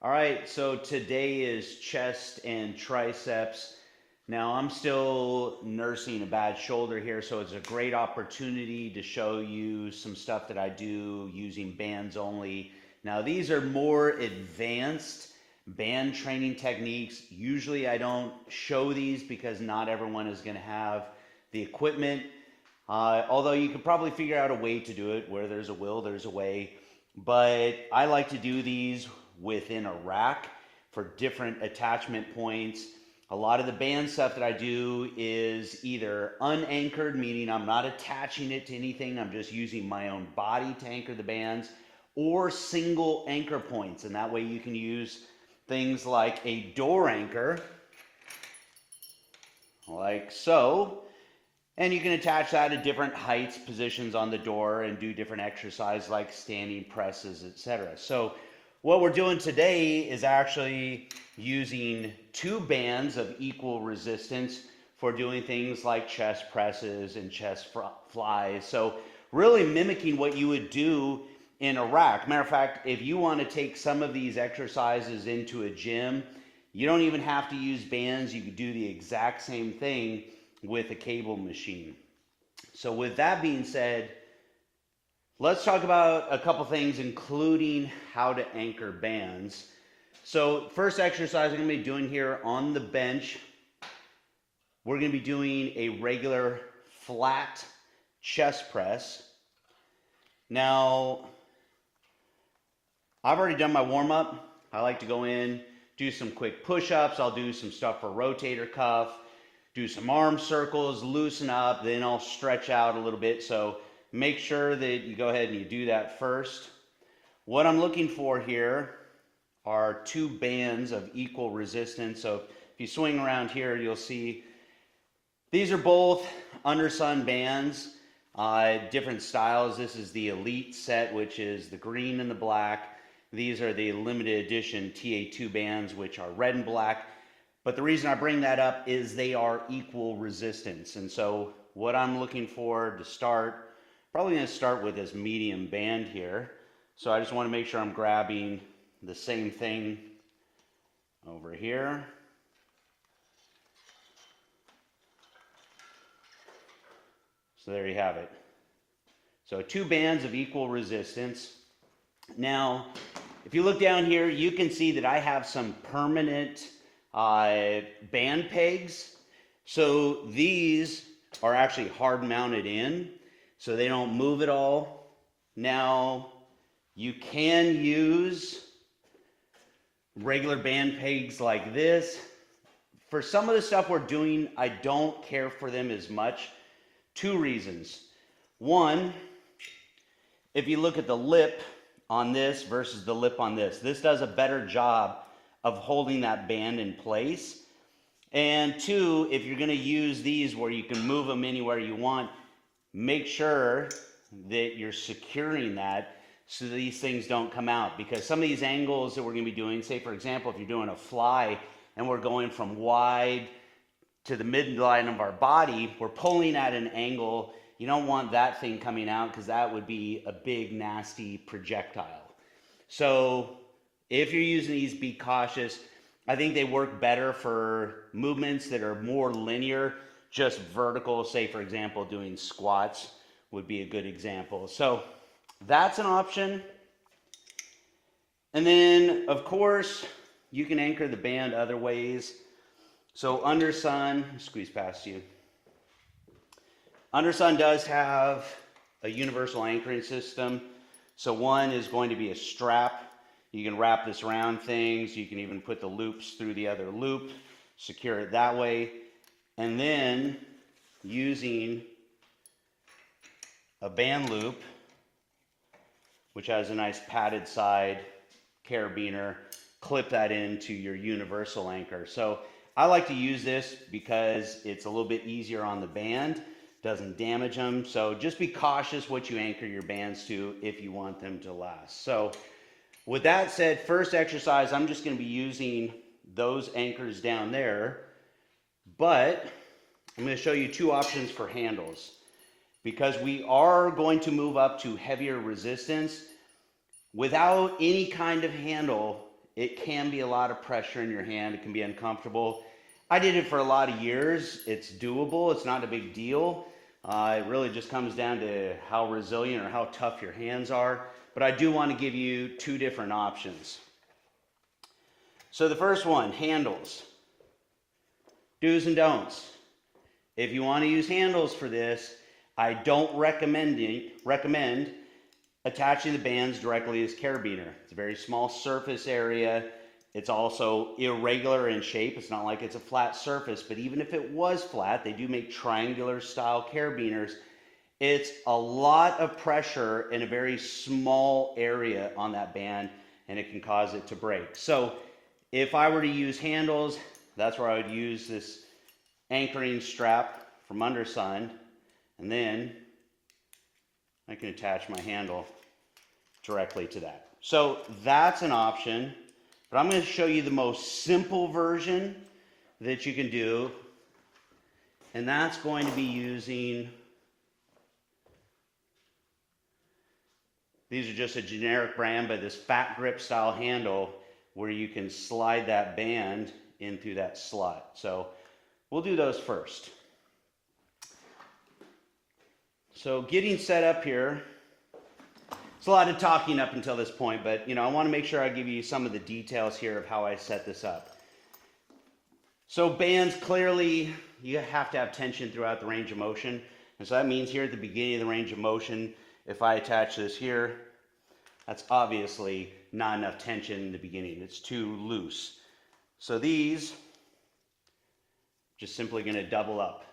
All right, so today is chest and triceps. Now, I'm still nursing a bad shoulder here, so it's a great opportunity to show you some stuff that I do using bands only. Now, these are more advanced band training techniques. Usually, I don't show these because not everyone is going to have the equipment. Although you could probably figure out a way to do it. Where there's a will, there's a way. But I like to do these within a rack for different attachment points. A lot of the band stuff that I do is either unanchored, meaning I'm not attaching it to anything, I'm just using my own body to anchor the bands, or single anchor points. And that way you can use things like a door anchor, like so. And you can attach that at different heights, positions on the door, and do different exercises like standing presses, etc. So what we're doing today is actually using two bands of equal resistance for doing things like chest presses and chest flies. So really mimicking what you would do in a rack. Matter of fact, if you want to take some of these exercises into a gym, you don't even have to use bands. You could do the exact same thing with a cable machine. So with that being said, let's talk about a couple things, including how to anchor bands. So first exercise I'm going to be doing here on the bench, we're going to be doing a regular flat chest press. Now, I've already done my warm-up. I like to go in, do some quick push-ups. I'll do some stuff for rotator cuff, do some arm circles, loosen up, then I'll stretch out a little bit. So make sure that you go ahead and you do that first. What I'm looking for here are two bands of equal resistance. So if you swing around here, you'll see these are both Undersun bands, different styles. This is the Elite set, which is the green and the black. These are the limited edition TA2 bands, which are red and black. But the reason I bring that up is they are equal resistance. And so what I'm looking for to start, probably going to start with this medium band here. So I just want to make sure I'm grabbing the same thing over here. So there you have it. So two bands of equal resistance. Now, if you look down here, you can see that I have some permanent band pegs. So these are actually hard mounted in, so they don't move at all. Now, you can use regular band pegs like this. For some of the stuff we're doing, I don't care for them as much. Two reasons. One, if you look at the lip on this versus the lip on this, this does a better job of holding that band in place. And two, if you're going to use these where you can move them anywhere you want, make sure that you're securing that so these things don't come out. Because some of these angles that we're going to be doing, say for example, if you're doing a fly and we're going from wide to the midline of our body, we're pulling at an angle. You don't want that thing coming out because that would be a big nasty projectile. So if you're using these, be cautious. I think they work better for movements that are more linear, just vertical. Say, for example, doing squats would be a good example. So that's an option. And then, of course, you can anchor the band other ways. So Undersun, squeeze past you. Undersun does have a universal anchoring system. So one is going to be a strap. You can wrap this around things. You can even put the loops through the other loop, secure it that way. And then using a band loop, which has a nice padded side carabiner, clip that into your universal anchor. So I like to use this because it's a little bit easier on the band, doesn't damage them. So just be cautious what you anchor your bands to if you want them to last. So with that said, first exercise, I'm just going to be using those anchors down there, but I'm going to show you two options for handles. Because we are going to move up to heavier resistance, without any kind of handle, it can be a lot of pressure in your hand. It can be uncomfortable. I did it for a lot of years. It's doable. It's not a big deal. It really just comes down to how resilient or how tough your hands are. But I do want to give you two different options. So the first one, handles. Do's and don'ts. If you want to use handles for this, I don't recommend attaching the bands directly as carabiner. It's a very small surface area. It's also irregular in shape. It's not like it's a flat surface, but even if it was flat, they do make triangular style carabiners. It's a lot of pressure in a very small area on that band, and it can cause it to break. So if I were to use handles, that's where I would use this anchoring strap from Undersun, and then I can attach my handle directly to that. So that's an option, but I'm going to show you the most simple version that you can do, and that's going to be using, these are just a generic brand, but this fat grip style handle where you can slide that band in through that slot. So we'll do those first. So getting set up here, it's a lot of talking up until this point, but I want to make sure I give you some of the details here of how I set this up. So bands, clearly you have to have tension throughout the range of motion. And so that means here at the beginning of the range of motion, if I attach this here, that's obviously not enough tension in the beginning. It's too loose. So these, just simply going to double up.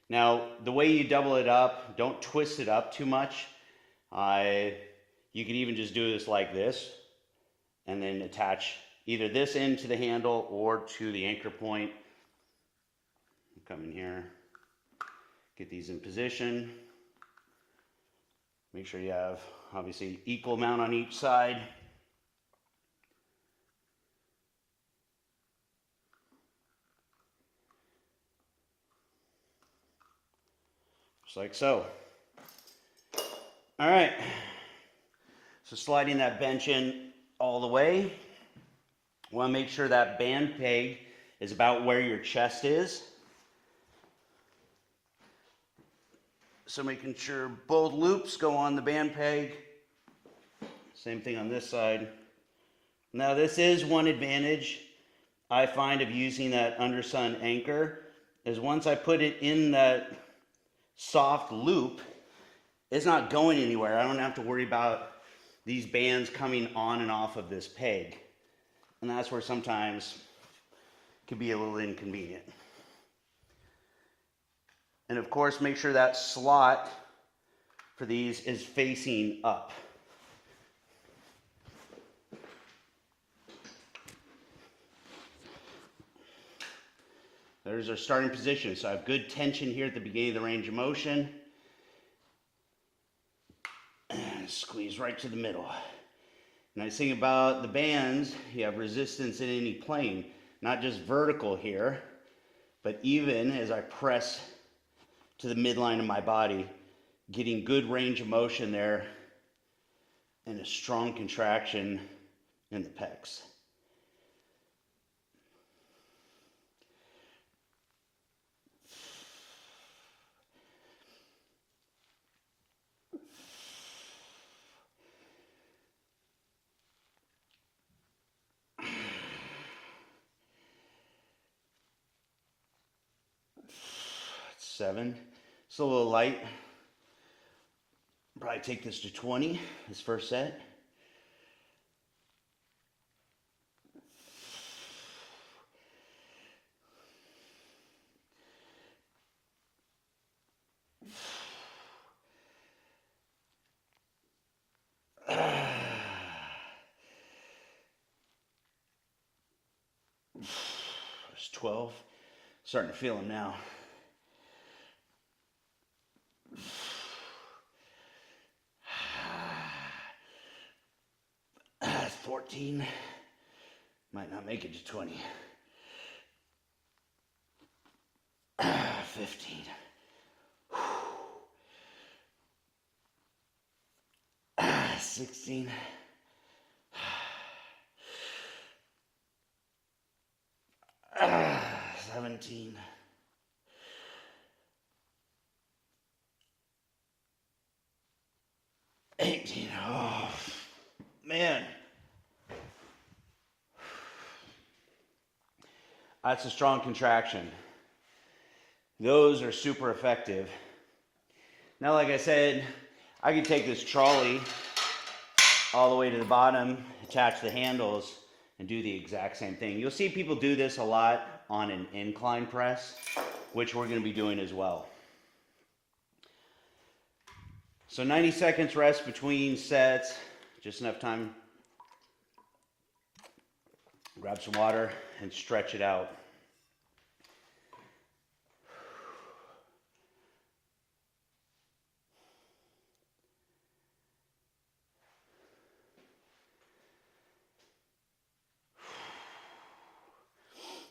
Now, the way you double it up, don't twist it up too much. You can even just do this like this, and then attach either this end to the handle or to the anchor point. Come in here, get these in position. Make sure you have, obviously, equal amount on each side. Just like so. All right. So sliding that bench in all the way. Want to make sure that band peg is about where your chest is. So making sure both loops go on the band peg. Same thing on this side. Now this is one advantage I find of using that Undersun anchor, is once I put it in that soft loop, it's not going anywhere. I don't have to worry about these bands coming on and off of this peg. And that's where sometimes it can be a little inconvenient. And of course, make sure that slot for these is facing up. There's our starting position. So I have good tension here at the beginning of the range of motion. And squeeze right to the middle. Nice thing about the bands, you have resistance in any plane, not just vertical here, but even as I press to the midline of my body, getting good range of motion there and a strong contraction in the pecs. Seven. It's a little light. Probably take this to 20, this first set. There's 12. Starting to feel them now. 14. Might not make it to 20. 15. 16. 17. 18. Oh, man. That's a strong contraction. Those are super effective. Now, like I said, I could take this trolley all the way to the bottom, attach the handles, and do the exact same thing. You'll see people do this a lot on an incline press, which we're going to be doing as well. So 90 seconds rest between sets, just enough time. Grab some water and stretch it out.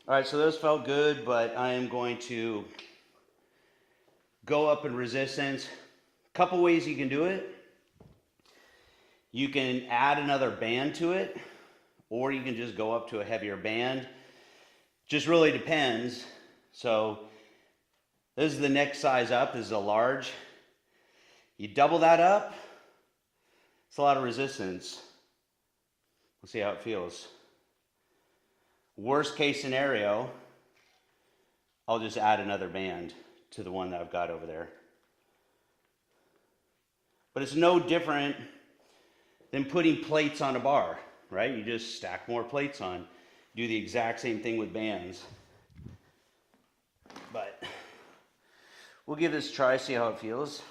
All right, so those felt good, but I am going to go up in resistance. A couple ways you can do it. You can add another band to it, or you can just go up to a heavier band. Just really depends. So this is the next size up. This is a large. You double that up. It's a lot of resistance. We'll see how it feels. Worst case scenario, I'll just add another band to the one that I've got over there. But it's no different than putting plates on a bar, right? You just stack more plates on. Do the exact same thing with bands. But we'll give this a try, see how it feels.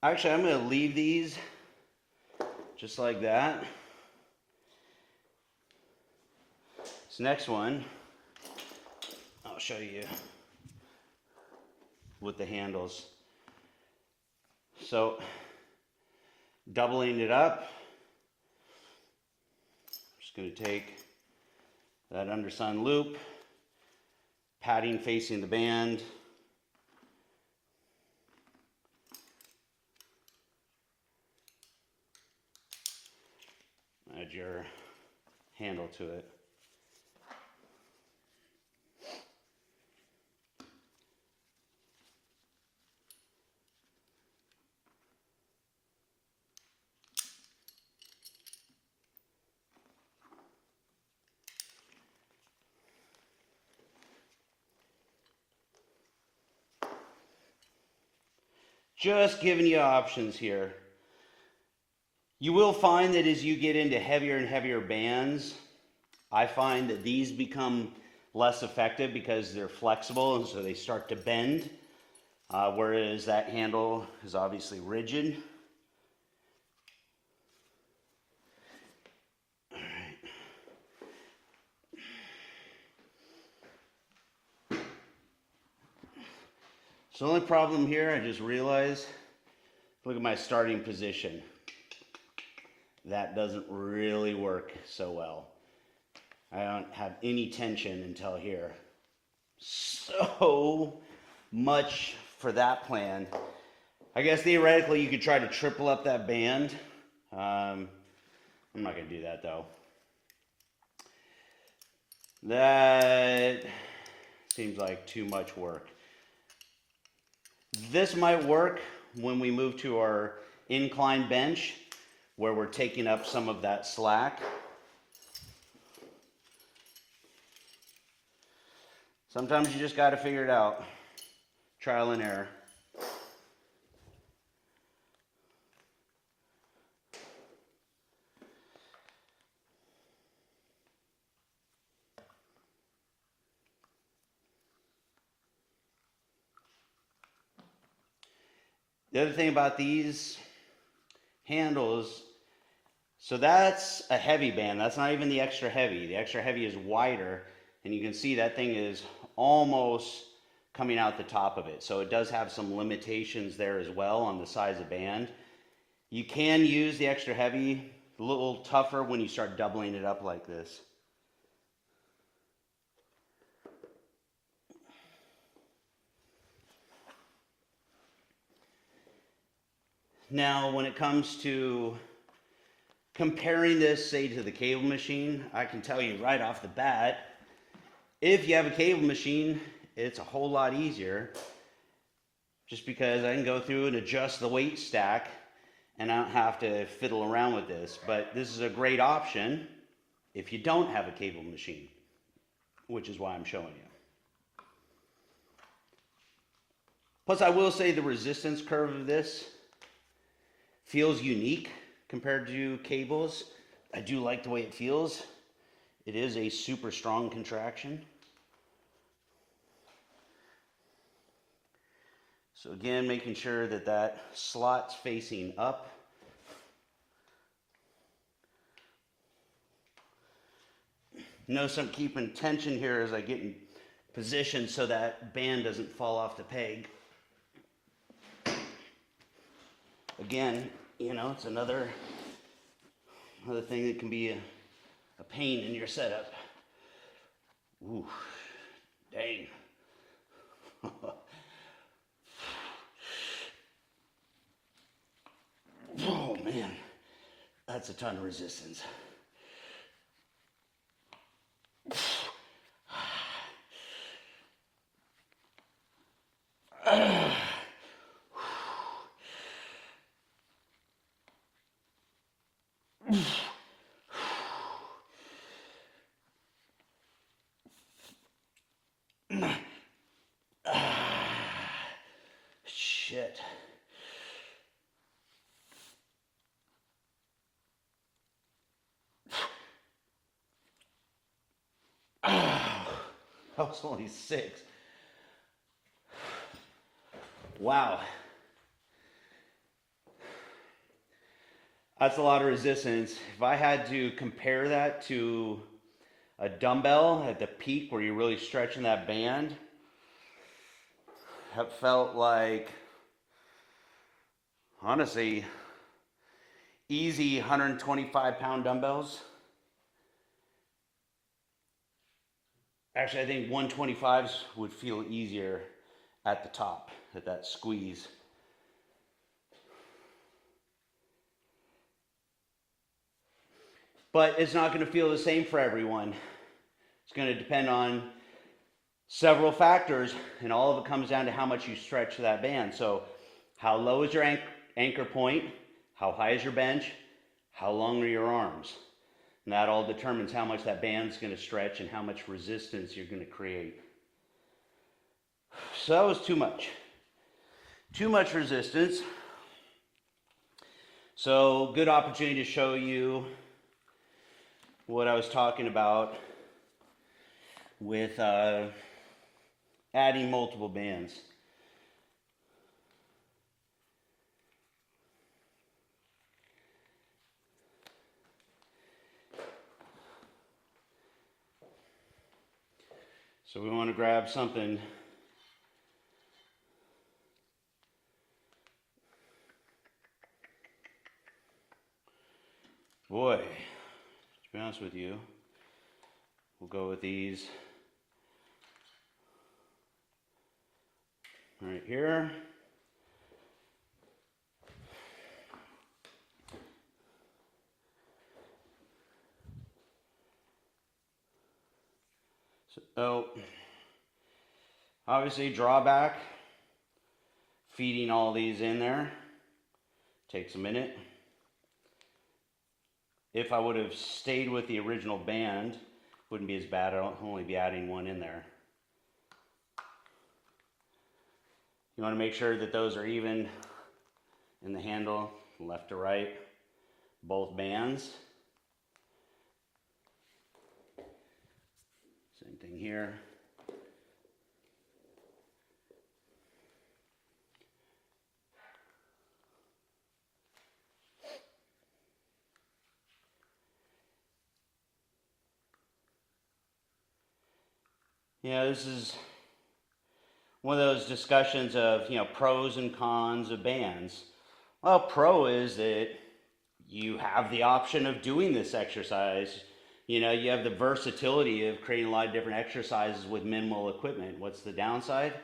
Actually, I'm going to leave these just like that. This next one, I'll show you with the handles. So, doubling it up, I'm just going to take that undersun loop, padding facing the band, add your handle to it. Just giving you options here. You will find that as you get into heavier and heavier bands, I find that these become less effective because they're flexible and so they start to bend, whereas that handle is obviously rigid. All right. So the only problem here, I just realized, look at my starting position. That doesn't really work so well. I don't have any tension until here. So much for that plan. I guess theoretically you could try to triple up that band. I'm not going to do that though. That seems like too much work. This might work when we move to our incline bench, where we're taking up some of that slack. Sometimes you just got to figure it out. Trial and error. The other thing about these handles, so that's a heavy band. That's not even the extra heavy. The extra heavy is wider, and you can see that thing is almost coming out the top of it. So it does have some limitations there as well on the size of band. You can use the extra heavy, a little tougher when you start doubling it up like this. Now, when it comes to Comparing this, say, to the cable machine, I can tell you right off the bat, if you have a cable machine, it's a whole lot easier, just because I can go through and adjust the weight stack and I don't have to fiddle around with this. But this is a great option if you don't have a cable machine, which is why I'm showing you. Plus, I will say the resistance curve of this feels unique compared to cables. I do like the way it feels. It is a super strong contraction. So again, making sure that that slot's facing up. Notice I'm keeping tension here as I get in position so that band doesn't fall off the peg. Again, you know, it's another thing that can be a pain in your setup. Ooh, dang. Oh man, that's a ton of resistance. Shit. That was only 6. Wow. That's a lot of resistance. If I had to compare that to a dumbbell at the peak where you're really stretching that band, that felt like, honestly, easy 125-pound dumbbells. Actually, I think 125s would feel easier at the top, at that squeeze. But it's not going to feel the same for everyone. It's going to depend on several factors, and all of it comes down to how much you stretch that band. So how low is your anchor point? How high is your bench? How long are your arms? And that all determines how much that band's going to stretch and how much resistance you're going to create. So that was too much. Too much resistance. So good opportunity to show you what I was talking about with adding multiple bands. So we want to grab something boy, to be honest with you, we'll go with these right here. So, obviously drawback, feeding all these in there takes a minute. If I would have stayed with the original band, wouldn't be as bad. I'll only be adding one in there. You want to make sure that those are even in the handle, left to right, both bands. Same thing here. Yeah, this is one of those discussions of, pros and cons of bands. Well, pro is that you have the option of doing this exercise. You have the versatility of creating a lot of different exercises with minimal equipment. What's the downside?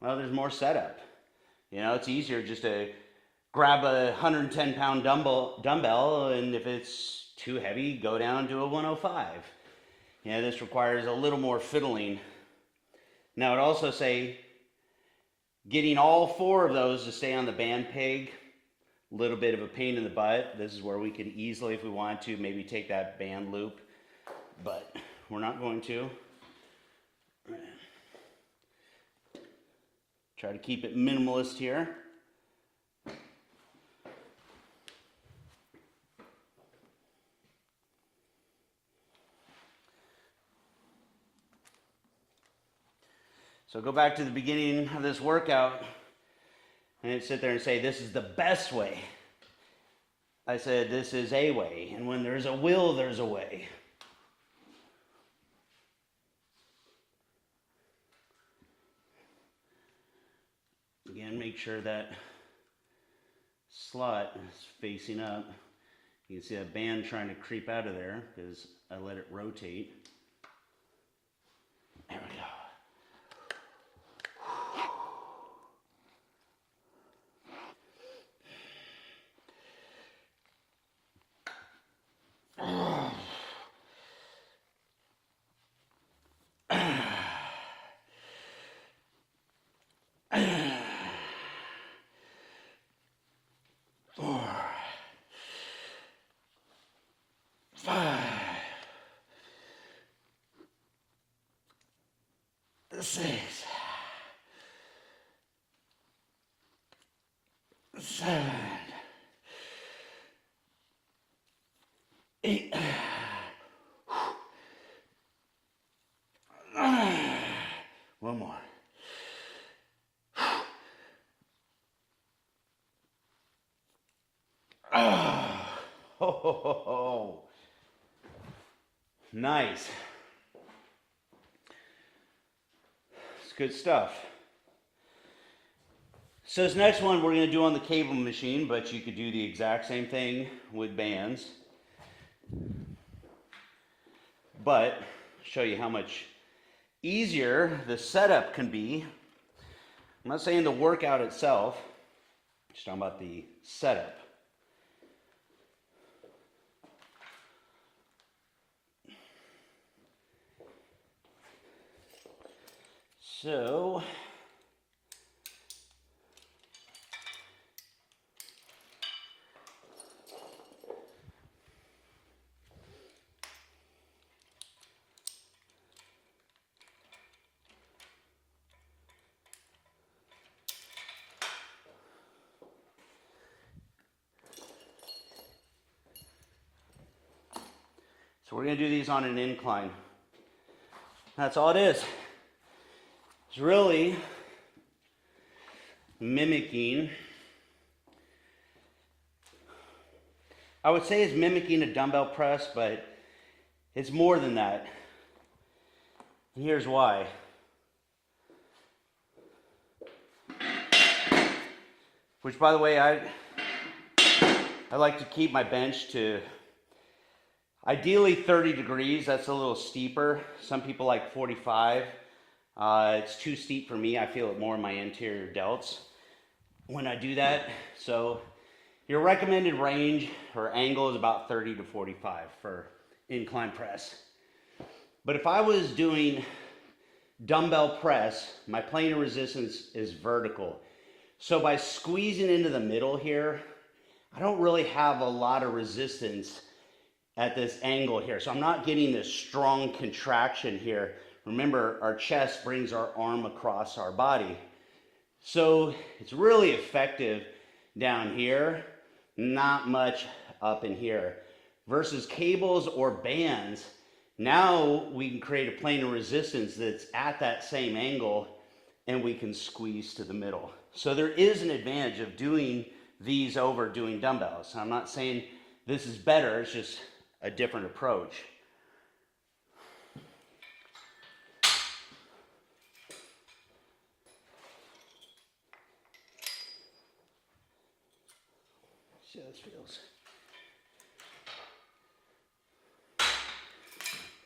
Well, there's more setup. It's easier just to grab a 110-pound dumbbell, and if it's too heavy, go down to a 105. Yeah, this requires a little more fiddling. Now, I'd also say getting all 4 of those to stay on the band peg, a little bit of a pain in the butt. This is where we could easily, if we wanted to, maybe take that band loop, but we're not going to. Try to keep it minimalist here. So go back to the beginning of this workout and sit there and say, this is the best way. I said, this is a way. And when there's a will, there's a way. Again, make sure that slot is facing up. You can see that band trying to creep out of there because I let it rotate. There we go. Six, 7, 8, 9. One more. Oh, nice. It's good stuff. So this next one we're going to do on the cable machine, but you could do the exact same thing with bands. But show you how much easier the setup can be. I'm not saying the workout itself, I'm just talking about the setup. So we're going to do these on an incline. That's all it is. It's really mimicking, I would say it's mimicking a dumbbell press, but it's more than that. And here's why. Which, by the way, I like to keep my bench to ideally 30 degrees. That's a little steeper. Some people like 45. It's too steep for me. I feel it more in my anterior delts when I do that. So your recommended range or angle is about 30 to 45 for incline press. But if I was doing dumbbell press, my plane of resistance is vertical. So by squeezing into the middle here, I don't really have a lot of resistance at this angle here. So I'm not getting this strong contraction here. Remember, our chest brings our arm across our body. So it's really effective down here, not much up in here. Versus cables or bands, now we can create a plane of resistance that's at that same angle and we can squeeze to the middle. So there is an advantage of doing these over doing dumbbells. I'm not saying this is better, it's just a different approach. See how this feels.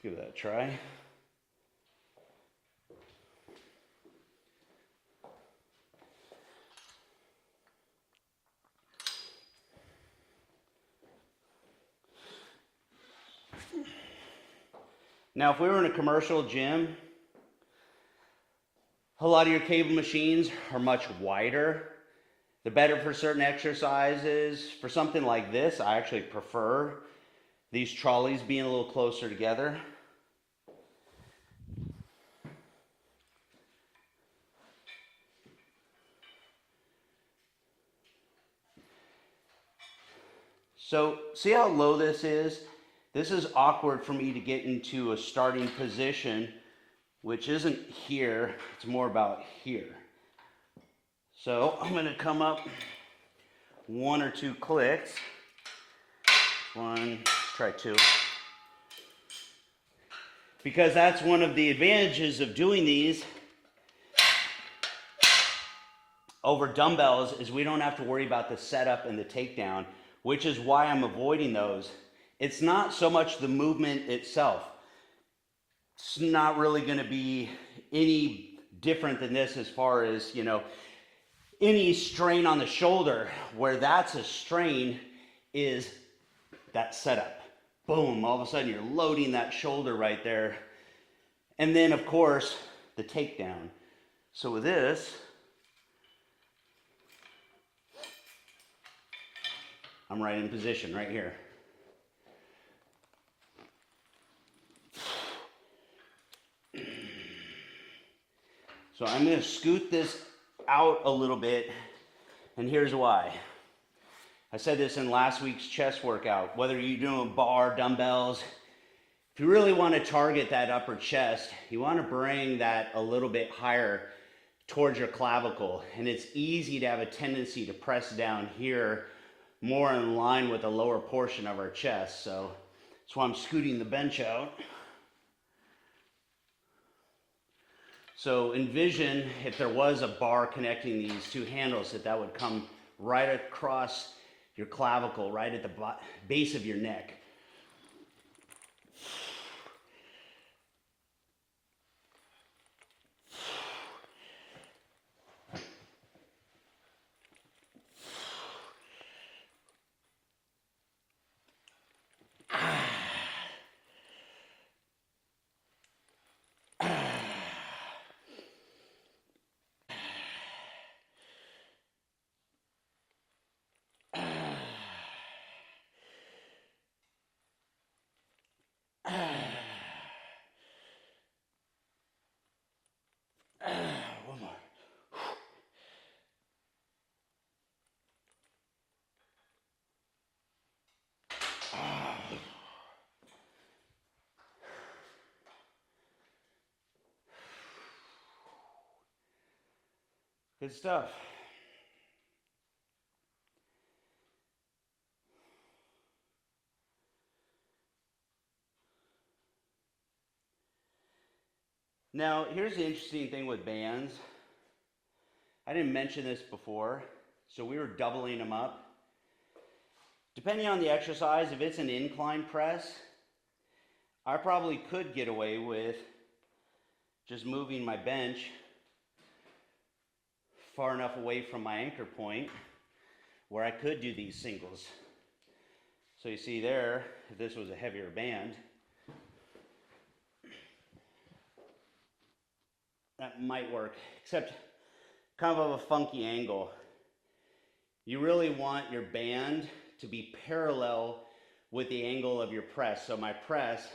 Give that a try. Now, if we were in a commercial gym, a lot of your cable machines are much wider. They're better for certain exercises. For something like this, I actually prefer these trolleys being a little closer together. So see how low this is? This is awkward for me to get into a starting position, which isn't here, it's more about here. So I'm gonna come up 1 or 2 clicks. Let's try 2. Because that's one of the advantages of doing these over dumbbells is we don't have to worry about the setup and the takedown, which is why I'm avoiding those. It's not so much the movement itself. It's not really going to be any different than this as far as, any strain on the shoulder. Where that's a strain is that setup. Boom, all of a sudden you're loading that shoulder right there. And then, of course, the takedown. So with this, I'm right in position right here. So I'm going to scoot this out a little bit, and here's why. I said this in last week's chest workout. Whether you're doing bar, dumbbells, if you really want to target that upper chest, you want to bring that a little bit higher towards your clavicle. And it's easy to have a tendency to press down here more in line with the lower portion of our chest. So that's why I'm scooting the bench out. So envision if there was a bar connecting these 2 handles, that would come right across your clavicle, right at the base of your neck. One more. Good stuff. Now, here's the interesting thing with bands. I didn't mention this before, so we were doubling them up. Depending on the exercise, if it's an incline press, I probably could get away with just moving my bench far enough away from my anchor point where I could do these singles. So you see there, if this was a heavier band, that might work, except kind of a funky angle. You really want your band to be parallel with the angle of your press. So my press,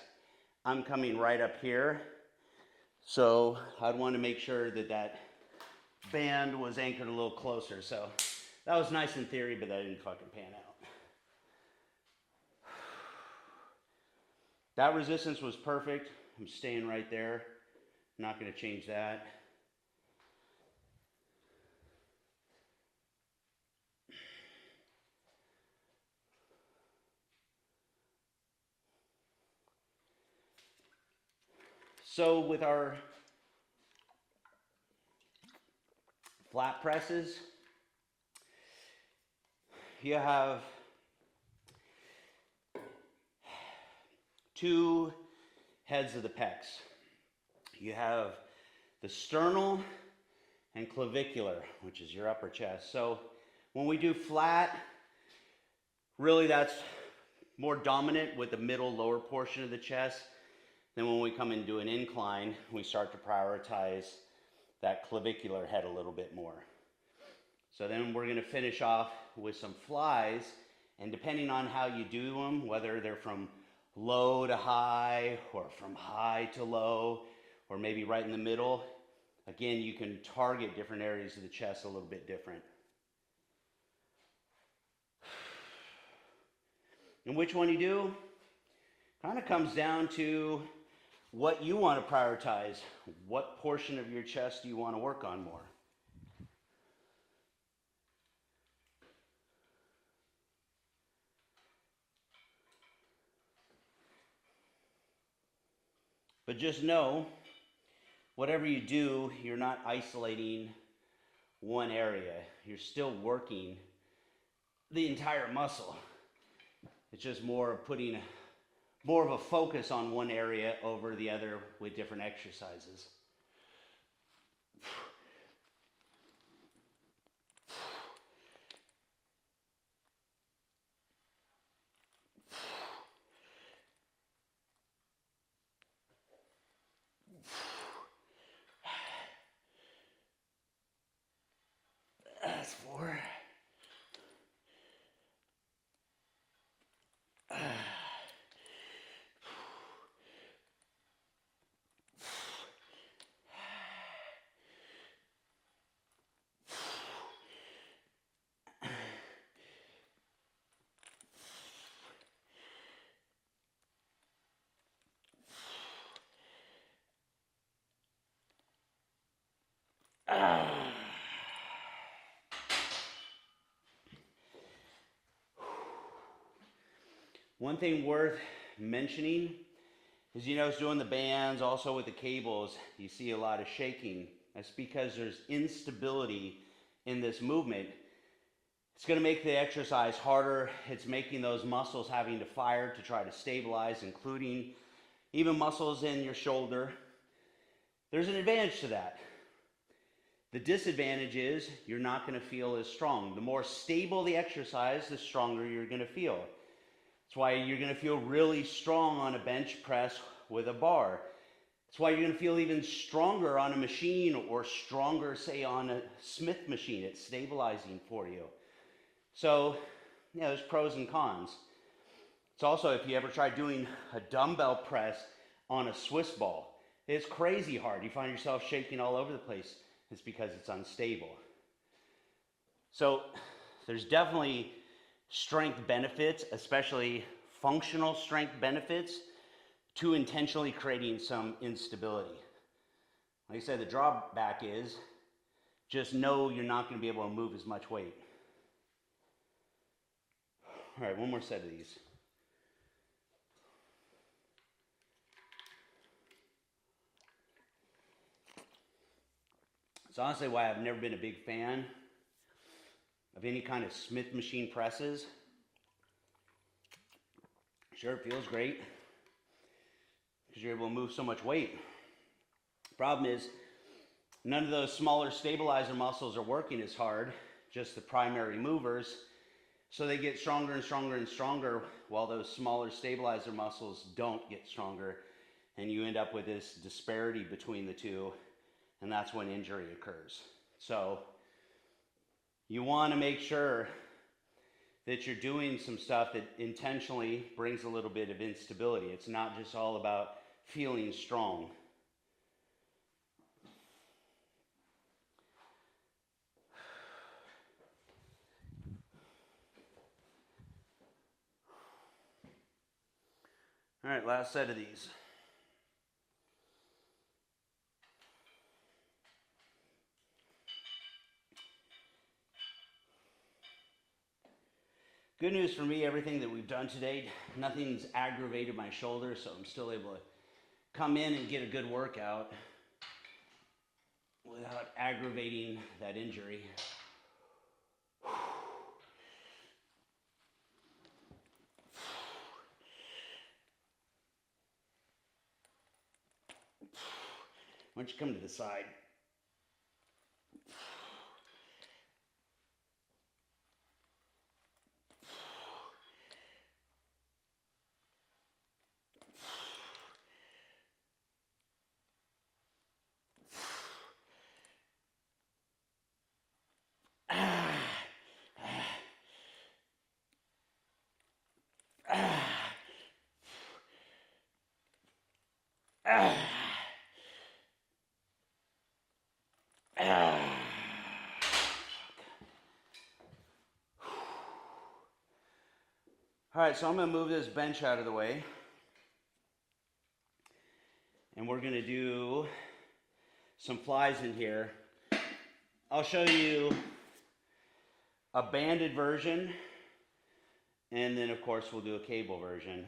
I'm coming right up here. So I'd want to make sure that that band was anchored a little closer. So that was nice in theory, but that didn't fucking pan out. That resistance was perfect. I'm staying right there. I'm not going to change that. So with our flat presses, you have 2 heads of the pecs. You have the sternal and clavicular, which is your upper chest. So when we do flat, really that's more dominant with the middle lower portion of the chest. Then when we come into an incline, we start to prioritize that clavicular head a little bit more. So then we're going to finish off with some flies, and depending on how you do them, whether they're from low to high or from high to low or maybe right in the middle, again, you can target different areas of the chest a little bit different. And which one you do kind of comes down to what you want to prioritize. What portion of your chest do you want to work on more? But just know, whatever you do, you're not isolating one area. You're still working the entire muscle. It's just more of putting more of a focus on one area over the other with different exercises. That's 4. One thing worth mentioning is, doing the bands, also with the cables, you see a lot of shaking. That's because there's instability in this movement. It's going to make the exercise harder. It's making those muscles having to fire to try to stabilize, including even muscles in your shoulder. There's an advantage to that. The disadvantage is you're not going to feel as strong. The more stable the exercise, the stronger you're going to feel. That's why you're going to feel really strong on a bench press with a bar. That's why you're going to feel even stronger on a machine, or stronger, say, on a Smith machine. It's stabilizing for you. So, there's pros and cons. It's also, if you ever try doing a dumbbell press on a Swiss ball, it's crazy hard. You find yourself shaking all over the place. It's because it's unstable. So, there's definitely strength benefits, especially functional strength benefits, to intentionally creating some instability. Like I said, the drawback is just know you're not going to be able to move as much weight. All right, one more set of these. It's honestly why I've never been a big fan of any kind of Smith machine presses. Sure, it feels great because you're able to move so much weight. Problem is, none of those smaller stabilizer muscles are working as hard, just the primary movers. So they get stronger and stronger and stronger, while those smaller stabilizer muscles don't get stronger. And you end up with this disparity between the two, and that's when injury occurs. So you want to make sure that you're doing some stuff that intentionally brings a little bit of instability. It's not just all about feeling strong. All right, last set of these. Good news for me, everything that we've done today, nothing's aggravated my shoulder, so I'm still able to come in and get a good workout without aggravating that injury. Why don't you come to the side? All right, so I'm gonna move this bench out of the way. And we're gonna do some flies in here. I'll show you a banded version, and then of course we'll do a cable version.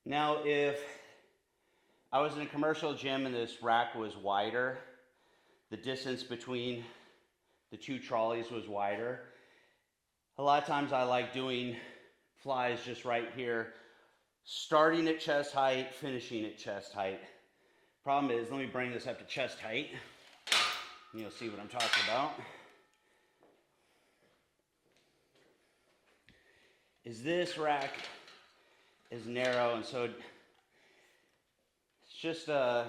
Now, if I was in a commercial gym and this rack was wider, the distance between the two trolleys was wider, a lot of times I like doing flies just right here, starting at chest height, finishing at chest height. Problem is, let me bring this up to chest height, and you'll see what I'm talking about. Is this rack is narrow, and so it's just a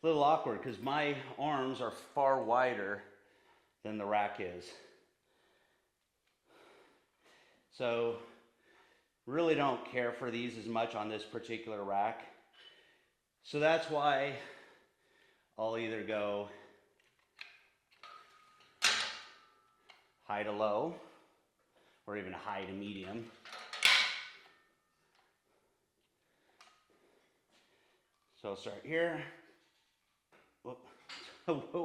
little awkward because my arms are far wider than the rack is. So really don't care for these as much on this particular rack. So that's why I'll either go high to low or even high to medium. So I'll start here. Whoop.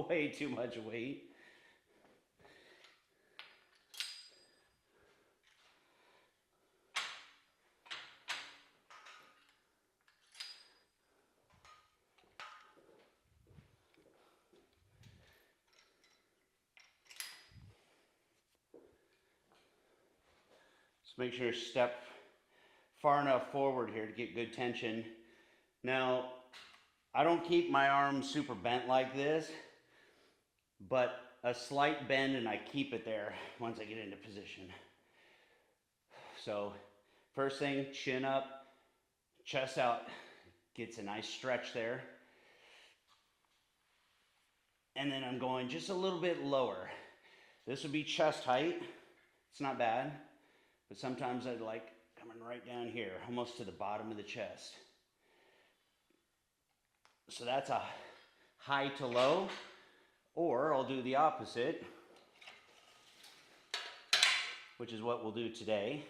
Way too much weight. Just make sure you step far enough forward here to get good tension. Now, I don't keep my arms super bent like this, but a slight bend and I keep it there once I get into position. So first thing, chin up, chest out, gets a nice stretch there. And then I'm going just a little bit lower. This would be chest height. It's not bad, but sometimes I'd like coming right down here, almost to the bottom of the chest. So that's a high to low, or I'll do the opposite, which is what we'll do today.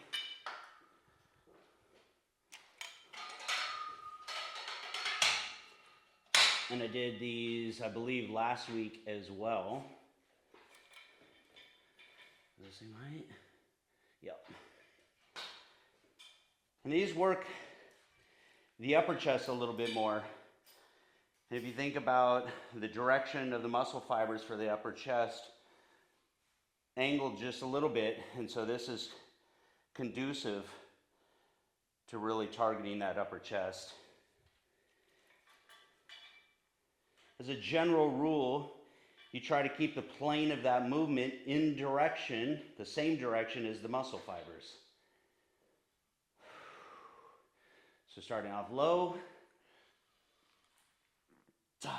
And I did these, I believe, last week as well. Does this seem right? Yep. And these work the upper chest a little bit more. If you think about the direction of the muscle fibers for the upper chest, angled just a little bit, and so this is conducive to really targeting that upper chest. As a general rule, you try to keep the plane of that movement in direction, the same direction as the muscle fibers. So starting off low, die.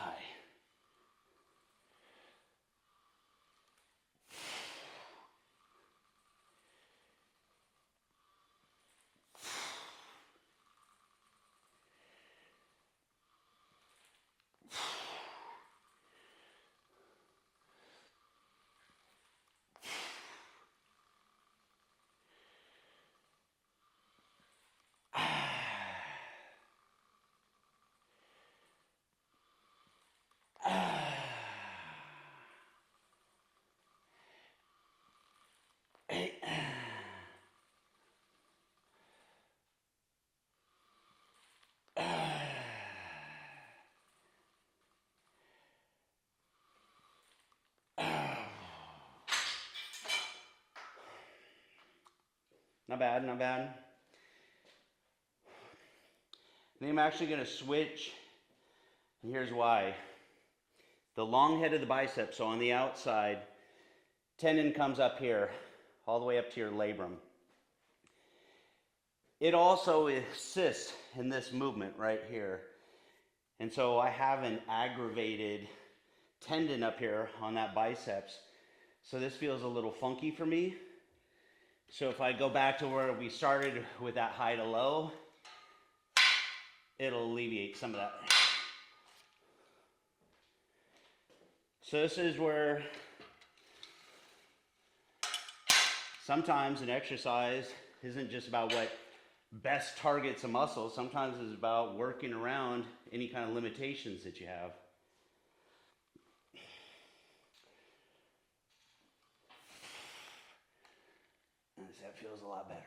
Not bad, not bad. I think I'm actually going to switch, and here's why. The long head of the bicep, so on the outside, tendon comes up here, all the way up to your labrum. It also assists in this movement right here. And so I have an aggravated tendon up here on that biceps. So this feels a little funky for me. So if I go back to where we started with that high to low, it'll alleviate some of that. So this is where sometimes an exercise isn't just about what best targets a muscle. Sometimes it's about working around any kind of limitations that you have. And that feels a lot better.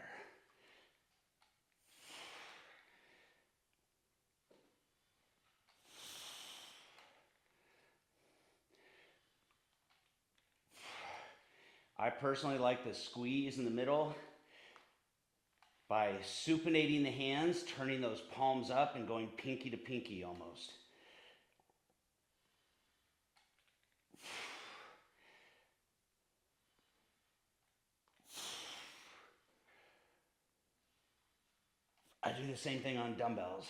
I personally like the squeeze in the middle by supinating the hands, turning those palms up and going pinky to pinky almost. I do the same thing on dumbbells.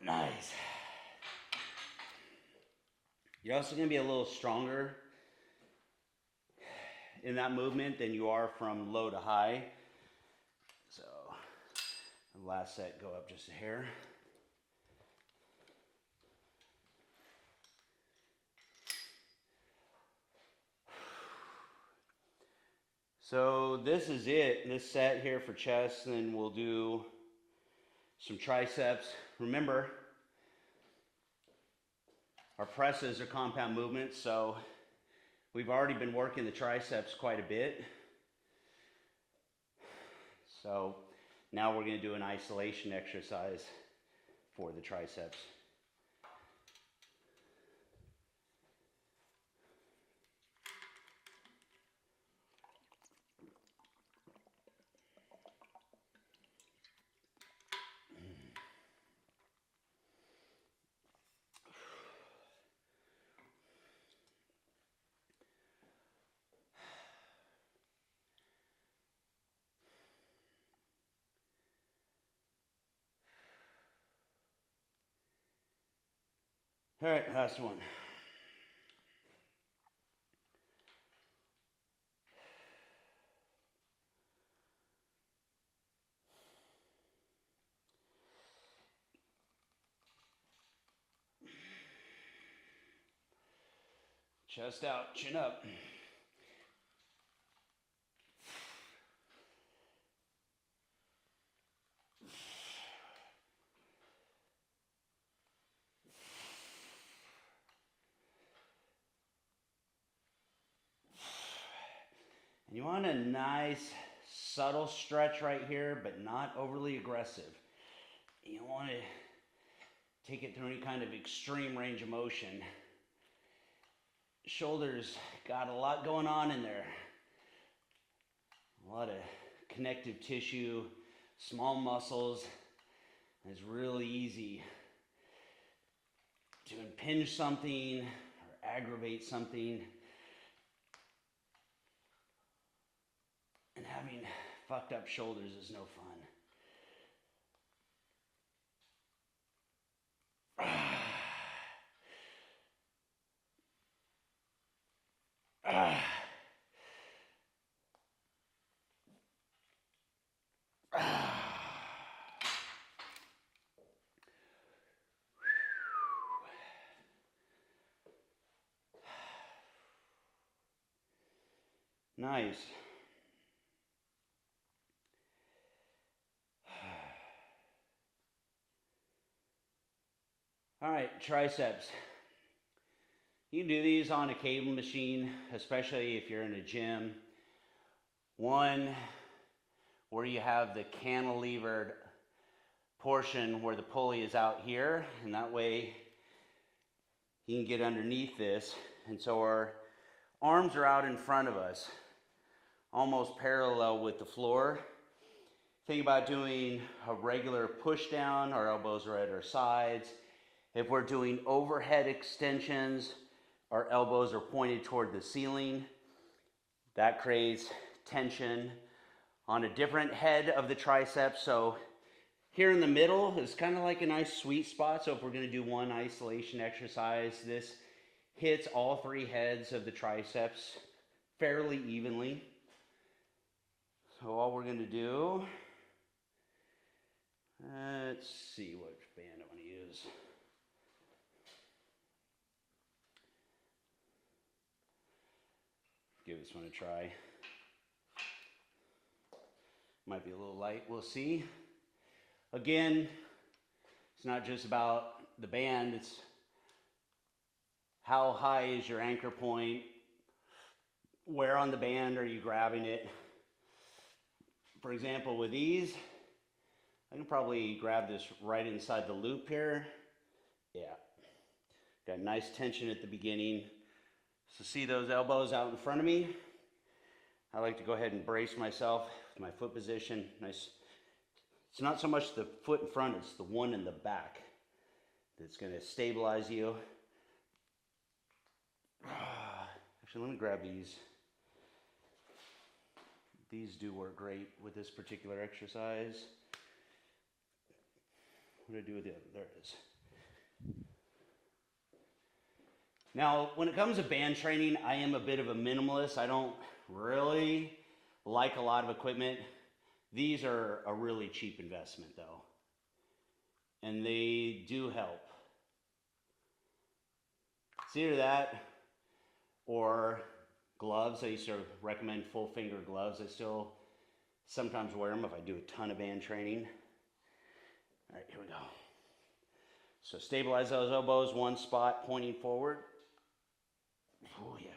Nice. You're also going to be a little stronger in that movement than you are from low to high. So, the last set, go up just a hair. So this is it, this set here for chest, and then we'll do some triceps. Remember, our presses are compound movements, so we've already been working the triceps quite a bit. So now we're going to do an isolation exercise for the triceps. All right, last one. Chest out, chin up. And you want a nice, subtle stretch right here, but not overly aggressive. You don't want to take it through any kind of extreme range of motion. Shoulders got a lot going on in there. A lot of connective tissue, small muscles. And it's really easy to impinge something or aggravate something. And having fucked up shoulders is no fun. Nice. All right, triceps. You can do these on a cable machine, especially if you're in a gym. One where you have the cantilevered portion where the pulley is out here, and that way you can get underneath this. And so our arms are out in front of us. almost parallel with the floor. Think about doing a regular push down, our elbows are at our sides. If we're doing overhead extensions, our elbows are pointed toward the ceiling. That creates tension on a different head of the triceps. So here in the middle is kind of like a nice sweet spot. So if we're going to do one isolation exercise, this hits all three heads of the triceps fairly evenly. So all we're going to do, let's see what band I want to use. Give this one a try. Might be a little light, we'll see. Again, it's not just about the band, it's how high is your anchor point? Where on the band are you grabbing it? For example, with these, I can probably grab this right inside the loop here. Yeah, got nice tension at the beginning. So see those elbows out in front of me? I like to go ahead and brace myself with my foot position. Nice. It's not so much the foot in front, it's the one in the back that's going to stabilize you. Actually, let me grab these. These do work great with this particular exercise. What do I do with the other? There it is. Now, when it comes to band training, I am a bit of a minimalist. I don't really like a lot of equipment. These are a really cheap investment, though. And they do help. It's either that or gloves. I used to recommend full finger gloves. I still sometimes wear them if I do a ton of band training. All right, here we go. So stabilize those elbows, one spot pointing forward. Oh yeah.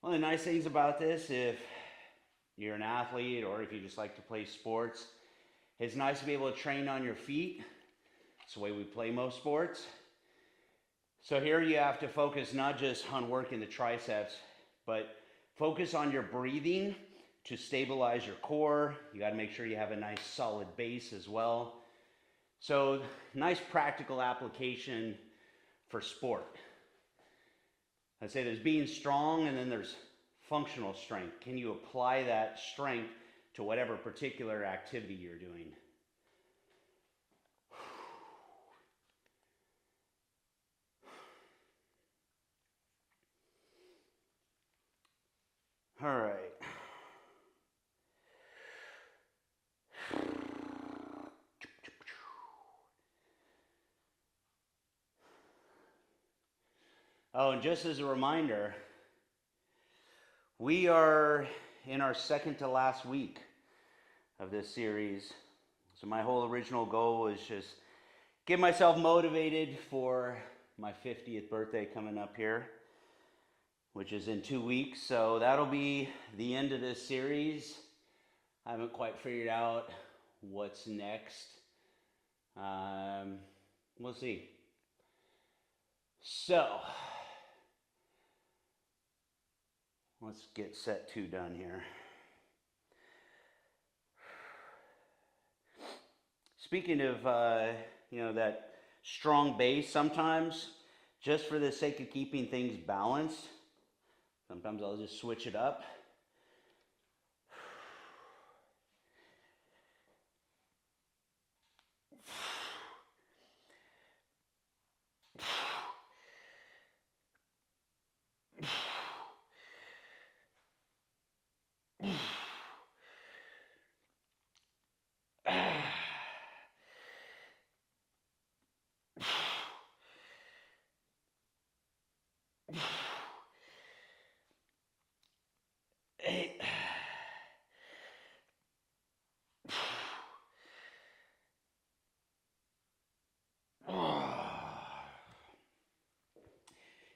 One of the nice things about this, if you're an athlete or if you just like to play sports, it's nice to be able to train on your feet. It's the way we play most sports. So here you have to focus not just on working the triceps, but focus on your breathing to stabilize your core. You got to make sure you have a nice solid base as well. So nice practical application for sport. I'd say there's being strong and then there's functional strength. Can you apply that strength to whatever particular activity you're doing? All right. Oh, and just as a reminder, we are in our second to last week of this series. So my whole original goal was just get myself motivated for my 50th birthday coming up here, which is in 2 weeks. So that'll be the end of this series. I haven't quite figured out what's next. We'll see. So let's get set 2 done here. Speaking of, that strong base, sometimes just for the sake of keeping things balanced, sometimes I'll just switch it up.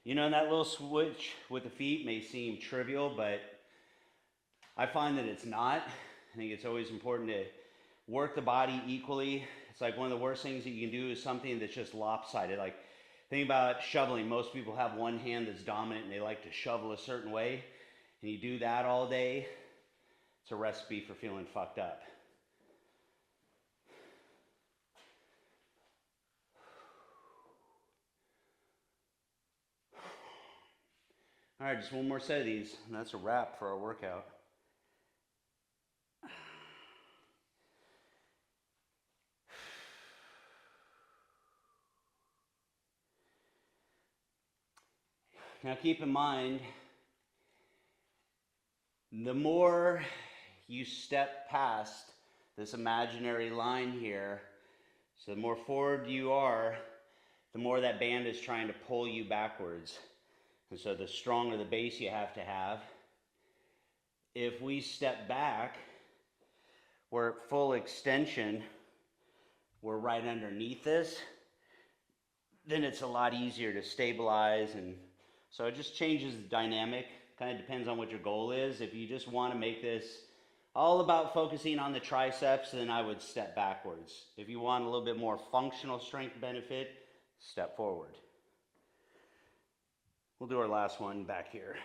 You know, that little switch with the feet may seem trivial, but I find that it's not. I think it's always important to work the body equally. It's like one of the worst things that you can do is something that's just lopsided. Like, think about shoveling. Most people have one hand that's dominant and they like to shovel a certain way. And you do that all day, it's a recipe for feeling fucked up. All right, just one more set of these, and that's a wrap for our workout. Now keep in mind, the more you step past this imaginary line here, so the more forward you are, the more that band is trying to pull you backwards. And so the stronger the base you have to have. If we step back, we're at full extension, we're right underneath this, then it's a lot easier to stabilize. And so it just changes the dynamic. Kind of depends on what your goal is. If you just want to make this all about focusing on the triceps, then I would step backwards. If you want a little bit more functional strength benefit, step forward. We'll do our last one back here.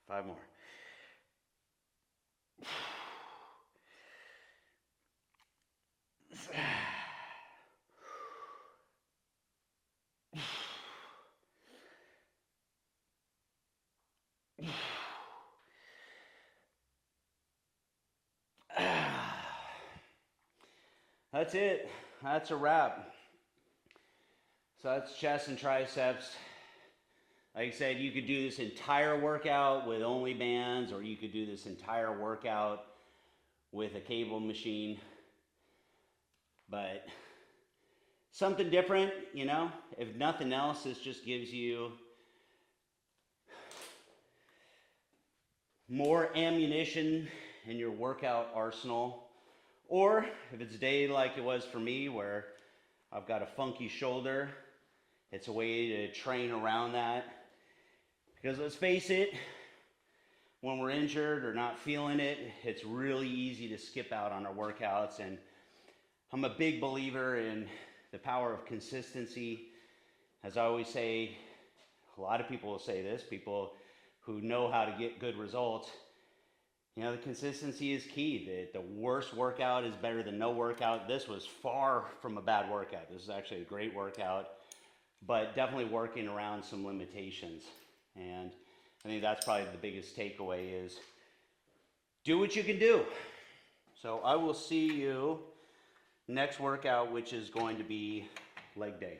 Five more. That's it. That's a wrap. So that's chest and triceps. Like I said, you could do this entire workout with only bands, or you could do this entire workout with a cable machine. But something different, you know, if nothing else, this just gives you more ammunition in your workout arsenal. Or if it's a day like it was for me where I've got a funky shoulder, it's a way to train around that. Because let's face it, when we're injured or not feeling it, it's really easy to skip out on our workouts. And I'm a big believer in the power of consistency. As I always say, a lot of people will say this, people who know how to get good results. You know, the consistency is key. The worst workout is better than no workout. This was far from a bad workout. This is actually a great workout, but definitely working around some limitations. And I think that's probably the biggest takeaway is do what you can do. So I will see you next workout, which is going to be leg day.